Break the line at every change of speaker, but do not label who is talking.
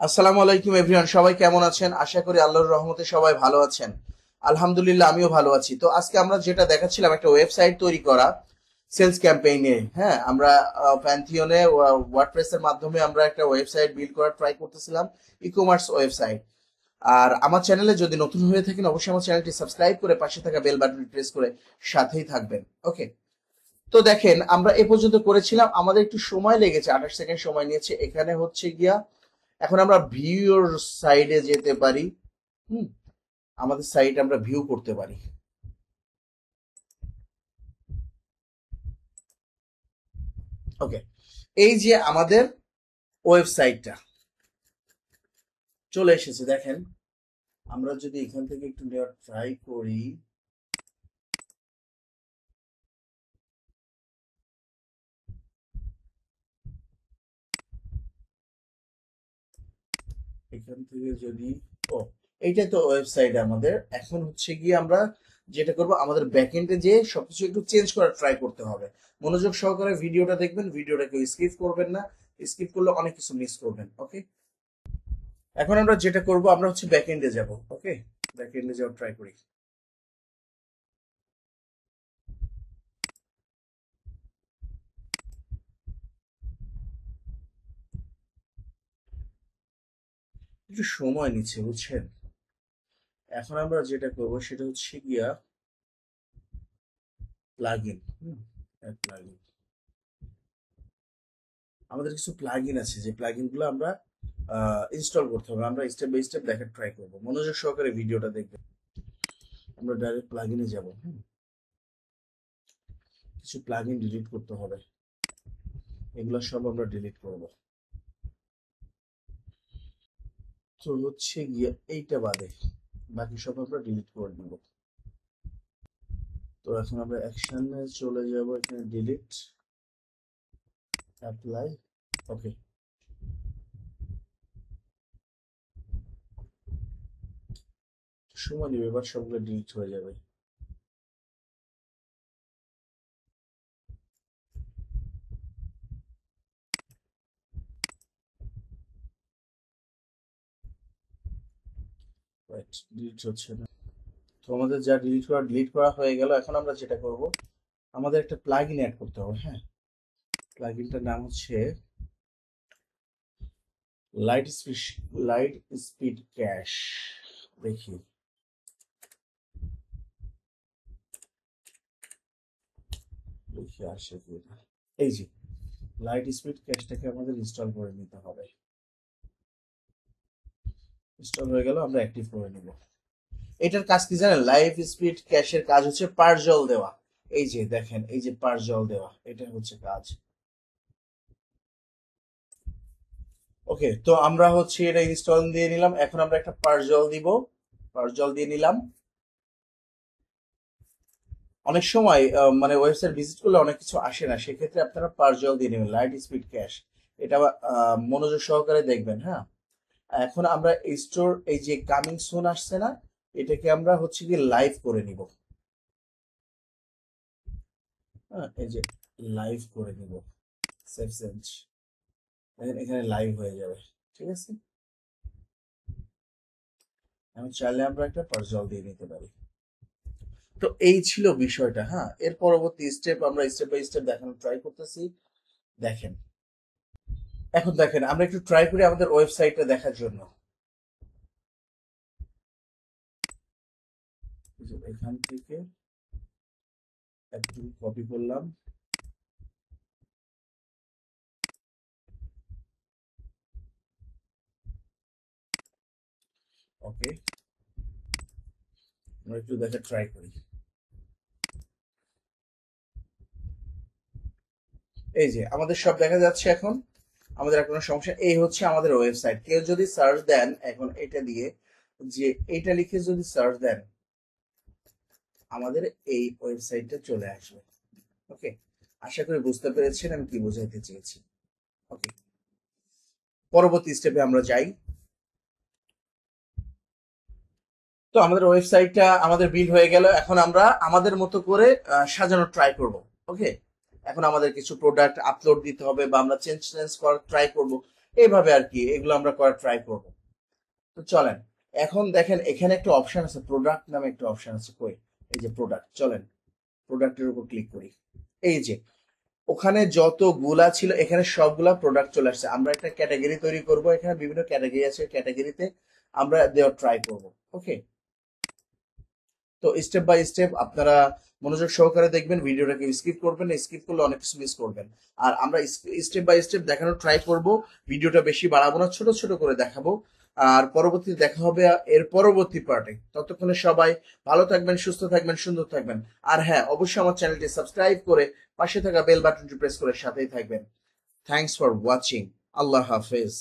আসসালামু আলাইকুম এভরিওয়ান, সবাই কেমন আছেন? আশা করি আল্লাহর রহমতে সবাই ভালো আছেন। আলহামদুলিল্লাহ, আমিও ভালো আছি। তো আজকে আমরা যেটা দেখাচ্ছিলাম, একটা ওয়েবসাইট তৈরি করা সেলস ক্যাম্পেইনে। হ্যাঁ, আমরা প্যান্থিয়নে ওয়ার্ডপ্রেসের মাধ্যমে আমরা একটা ওয়েবসাইট বিল্ড করার ট্রাই করতেছিলাম, ই কমার্স ওয়েবসাইট। আর আমার চ্যানেলে যদি নতুন হয়ে থাকেন, অবশ্যই আমার চ্যানেলটি সাবস্ক্রাইব করে পাশে থাকা বেল বাটনটি প্রেস করে সাথেই থাকবেন। ওকে, তো দেখেন আমরা এ পর্যন্ত করেছিলাম, আমাদের একটু সময় লেগেছে, 28 সেকেন্ড সময় নিয়েছে। এখানে হচ্ছে গিয়া এখন আমরা ভিউর সাইডে যেতে পারি। হুম, আমাদের সাইট আমরা ভিউ করতে পারি। ওকে, এই যে আমাদের ওয়েবসাইটটা চলে এসেছে। দেখেন, আমরা যদি এখান থেকে একটু নেওয়ার ট্রাই করি, এখান থেকে যদি, ও, এইটাই তো ওয়েবসাইট আমাদের। এখন হচ্ছে গিয়ে আমরা যেটা করব, আমাদের ব্যাকএন্ডে যে সবকিছু একটু চেঞ্জ করার ট্রাই করতে হবে। মনোযোগ সহকারে ভিডিওটা দেখবেন, ভিডিওটা কেউ স্কিপ করবেন না। স্কিপ করলে অনেক কিছু মিস করবেন। ওকে, এখন আমরা যেটা করব, আমরা হচ্ছে ব্যাকএন্ডে যাব। ওকে, ব্যাকএন্ডে যাওয়ার ট্রাই করি। একটু সময় নিচ্ছে, বুঝছেন। এখন আমরা যেটা করব সেটা হচ্ছে গিয়া প্লাগইন। প্লাগইন, আমাদের কিছু প্লাগইন আছে, যে প্লাগইন গুলো আমরা ইনস্টল করতে হবে। আমরা স্টেপ বাই স্টেপ দেখার ট্রাই করব, মনোযোগ সহকারে ভিডিওটা দেখবেন। আমরা ডাইরেক্ট প্লাগইনে যাব। কিছু প্লাগইন ডিলিট করতে হবে, এগুলো সব আমরা ডিলিট করব। তো হচ্ছে গিয়া এইটা বাদে বাকি সব আমরা ডিলিট করে নেব। তো এখন আমরা অ্যাকশনে চলে যাব, এখানে ডিলিট, অ্যাপ্লাই। ওকে, সময় নেবে, এবার সবগুলো ডিলিট হয়ে যাবে। রাইট, ডিলিট হচ্ছে না। তো আমাদের যা ডিলিট করা হয়ে গেল। এখন আমরা যেটা করব, আমাদের একটা প্লাগইন অ্যাড করতে হবে। হ্যাঁ, প্লাগইনটার নাম হচ্ছে light speed, light speed cash. দেখি, দেখি আসে কিনা। এই যে লাইট স্পিড ক্যাশটাকে আমাদের ইনস্টল করে নিতে হবে। ইনস্টল হয়ে গেল, আমরা অ্যাক্টিভ করে নিব। এটার কাজ কি জানেন? লাইভ স্পিড ক্যাশের কাজ হচ্ছে পারজল দেওয়া। এই যে দেখেন, এই যে পারজল দেওয়া, এটা হচ্ছে কাজ। ওকে, তো আমরা হচ্ছে এটা ইনস্টল দিয়ে নিলাম। এখন আমরা একটা পারজল দিব, পারজল দিয়ে নিলাম। অনেক সময় মানে ওয়েবসাইট ভিজিট করলে অনেক কিছু আসে না, সেক্ষেত্রে আপনারা পারজল দিয়ে নেবেন, লাইট স্পিড ক্যাশ। এটা মনোযোগ সহকারে দেখবেন। হ্যাঁ, এখন আমরা স্টোর, এই যে কামিং সুন আসছে না, এটাকে আমরা হচ্ছে কি লাইভ করে নিব। হ্যাঁ, এই যে লাইভ করে নিব, সেভ চেঞ্জ, এখানে লাইভ হয়ে যাবে। ঠিক আছে, আমি চাইলে আমরা একটা পারজল দিয়ে নিতে পারি। তো এই ছিল বিষয়টা। হ্যাঁ, এর পরবর্তী স্টেপ আমরা স্টেপ বাই স্টেপ দেখানোর ট্রাই করতেছি। দেখেন, এখন দেখেন, আমরা একটু ট্রাই করি আমাদের ওয়েবসাইটটা দেখার জন্য। এখান থেকে একটু কপি করলাম। ওকে, আমরা একটু দেখা ট্রাই করি। এই যে আমাদের সব দেখা যাচ্ছে এখন, আমাদের আর কোনো সমস্যা। এই হচ্ছে আমাদের ওয়েবসাইট। কেউ যদি সার্চ দেন এখন এটা দিয়ে, যে এটা লিখে যদি সার্চ দেন, আমাদের এই ওয়েবসাইটটা চলে আসবে। ওকে, আশা করি বুঝতে পেরেছেন আমি কি বোঝাইতে চেয়েছি। ওকে, পরবর্তী স্টেপে আমরা যাই। তো আমাদের ওয়েবসাইটটা আমাদের বিল্ড হয়ে গেল। এখন আমরা আমাদের মতো করে সাজানোর ট্রাই করব। ওকে, এখন আমাদের কিছু প্রোডাক্ট আপলোড দিতে হবে, বা আমরা চেঞ্জ চেঞ্জ করার ট্রাই করব। এইভাবে আর কি এগুলো আমরা করার ট্রাই করব। তো চলেন এখন দেখেন এখানে একটা অপশন আছে, প্রোডাক্ট নামে একটা অপশন আছে, কই এই যে প্রোডাক্ট, চলেন প্রোডাক্টের উপর ক্লিক করি। এই যে ওখানে যতগুলা ছিল এখানে সবগুলা প্রোডাক্ট চলে আসছে। আমরা একটা ক্যাটাগরি তৈরি করব, এখানে বিভিন্ন ক্যাটাগরি আছে, ক্যাটাগরিতে আমরা দেওয়ার ট্রাই করব। ওকে, তো স্টেপ বাই স্টেপ আপনারা মনোযোগ সহকারে দেখবেন, ভিডিওটাকে স্কিপ করবেন না, স্কিপ করলে অনেক কিছু মিস করবেন। আর আমরা স্টেপ বাই স্টেপ দেখানোর ট্রাই করব, ভিডিওটা বেশি বাড়াবো না, ছোট ছোট করে দেখাবো। আর পরবর্তী দেখা হবে এর পরবর্তী পার্টে। ততক্ষণে সবাই ভালো থাকবেন, সুস্থ থাকবেন, সুন্দর থাকবেন। আর হ্যাঁ, অবশ্যই আমার চ্যানেলটি সাবস্ক্রাইব করে পাশে থাকা বেল বাটনটি প্রেস করে সাথেই থাকবেন। Thanks for watching. আল্লাহ হাফেজ।